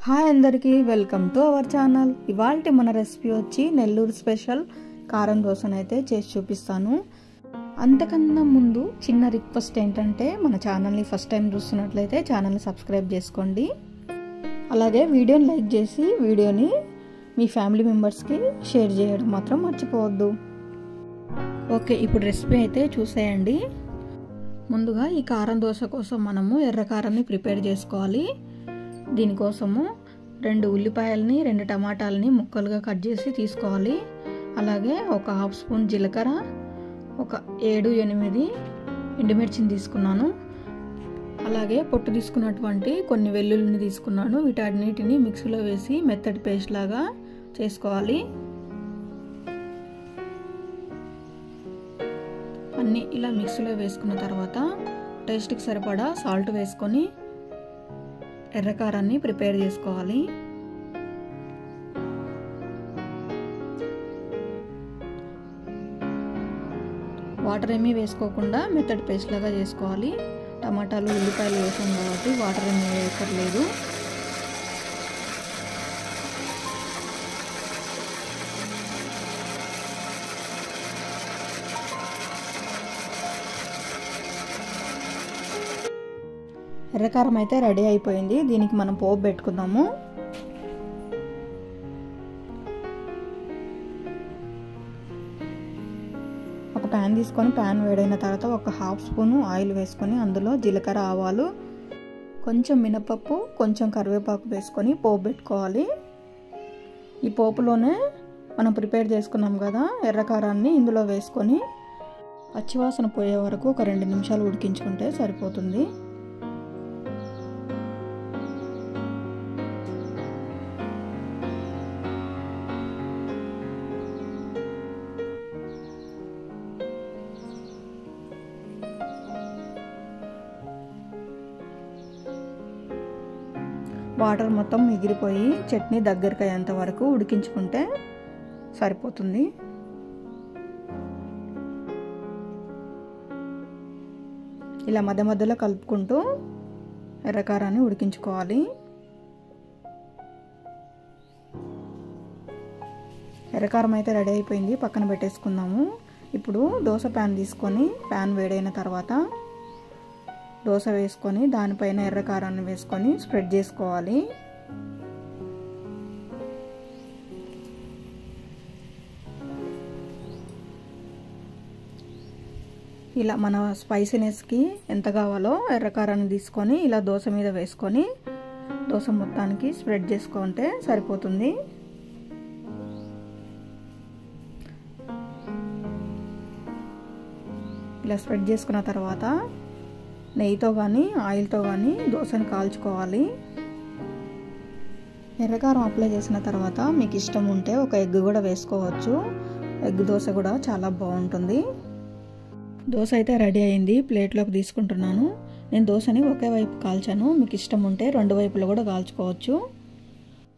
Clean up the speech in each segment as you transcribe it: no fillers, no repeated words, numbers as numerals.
Hi అందరికీ welcome to our channel. ఇవాల్టి మన రెసిపీ వచ్చి నెల్లూరు స్పెషల్ కారం దోశనైతే చేసి చూపిస్తాను. అంతకన్నా ముందు చిన్న రిక్వెస్ట్ ఏంటంటే మన ఛానల్ని ఫస్ట్ టైం చూస్తున్నట్లయితే ఛానల్ని సబ్స్క్రైబ్ చేసుకోండి. అలాగే వీడియోని లైక్ చేసి వీడియోని మీ ఫ్యామిలీ మెంబర్స్కి షేర్ చేయడం మాత్రం మర్చిపోవద్దు. ఓకే, ఇప్పుడు రెసిపీ అయితే చూసేయండి. ముందుగా ఈ కారం దోశ కోసం మనము ఎర్ర కారాన్ని ప్రిపేర్ చేసుకోవాలి. దీనికోసము 2 ఉల్లిపాయలని 2 టమాటాలని ముక్కలుగా కట్ చేసి తీసుకోవాలి. అలాగే ఒక హాఫ్ స్పూన్ జీలకర్ర, ఒక 7-8 ఎండుమిర్చిని తీసుకున్నాను. అలాగే పొట్టు తీసుకున్నటువంటి కొన్ని వెల్లుల్లిని తీసుకున్నాను. వీటన్నిటిని మిక్సీలో వేసి మెత్తటి పేస్ట్ లాగా చేసుకోవాలి. అన్నీ ఇలా మిక్సీలో వేసుకున్న తర్వాత టేస్ట్కి సరిపడా సాల్ట్ వేసుకొని ఎర్రకారాన్ని ప్రిపేర్ చేసుకోవాలి. వాటర్ ఏమీ వేసుకోకుండా మెత్తటి పేస్ట్ లాగా చేసుకోవాలి. టమాటాలు ఉల్లిపాయలు వేసాం కాబట్టి వాటర్ ఏమీ వేయక్కర్లేదు. ఎర్రకారం అయితే రెడీ అయిపోయింది. దీనికి మనం పోపు పెట్టుకుందాము. ఒక ప్యాన్ తీసుకొని ప్యాన్ వేడైన తర్వాత ఒక హాఫ్ స్పూన్ ఆయిల్ వేసుకొని అందులో జీలకర్ర, ఆవాలు, కొంచెం మినపప్పు, కొంచెం కరివేపాకు వేసుకొని పోపు పెట్టుకోవాలి. ఈ పోపులోనే మనం ప్రిపేర్ చేసుకున్నాం కదా ఎర్రకారాన్ని ఇందులో వేసుకొని పచ్చివాసన పోయే వరకు ఒక 2 నిమిషాలు ఉడికించుకుంటే సరిపోతుంది. వాటర్ మొత్తం ఎగిరిపోయి చట్నీ దగ్గరికి అయ్యేంత వరకు ఉడికించుకుంటే సరిపోతుంది. ఇలా మధ్య మధ్యలో కలుపుకుంటూ ఎర్రకారాన్ని ఉడికించుకోవాలి. ఎర్రకారం అయితే రెడీ అయిపోయింది, పక్కన పెట్టేసుకుందాము. ఇప్పుడు దోశ ప్యాన్ తీసుకొని ప్యాన్ వేడైన తర్వాత దోశ వేసుకొని దానిపైన ఎర్రకారాన్ని వేసుకొని స్ప్రెడ్ చేసుకోవాలి. ఇలా మన స్పైసీనెస్కి ఎంత కావాలో ఎర్రకారాన్ని తీసుకొని ఇలా దోశ మీద వేసుకొని దోశ మొత్తానికి స్ప్రెడ్ చేసుకుంటే సరిపోతుంది. ఇలా స్ప్రెడ్ చేసుకున్న తర్వాత నెయ్యితో కానీ ఆయిల్తో కానీ దోశని కాల్చుకోవాలి. ఎర్రకారం అప్లై చేసిన తర్వాత మీకు ఇష్టం ఉంటే ఒక ఎగ్ కూడా వేసుకోవచ్చు. ఎగ్ దోశ కూడా చాలా బాగుంటుంది. దోశ అయితే రెడీ అయింది, ప్లేట్లోకి తీసుకుంటున్నాను. నేను దోశని ఒకే వైపు కాల్చాను. మీకు ఇష్టం ఉంటే 2 వైపులు కూడా కాల్చుకోవచ్చు.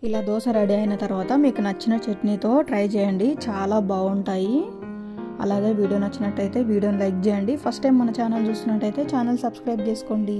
ఇలా దోశ రెడీ అయిన తర్వాత మీకు నచ్చిన చట్నీతో ట్రై చేయండి, చాలా బాగుంటాయి. అలాగే వీడియో నచ్చినట్టయితే వీడియోని లైక్ చేయండి. ఫస్ట్ టైం మన ఛానల్ చూస్తున్నట్టయితే ఛానల్ సబ్స్క్రైబ్ చేసుకోండి.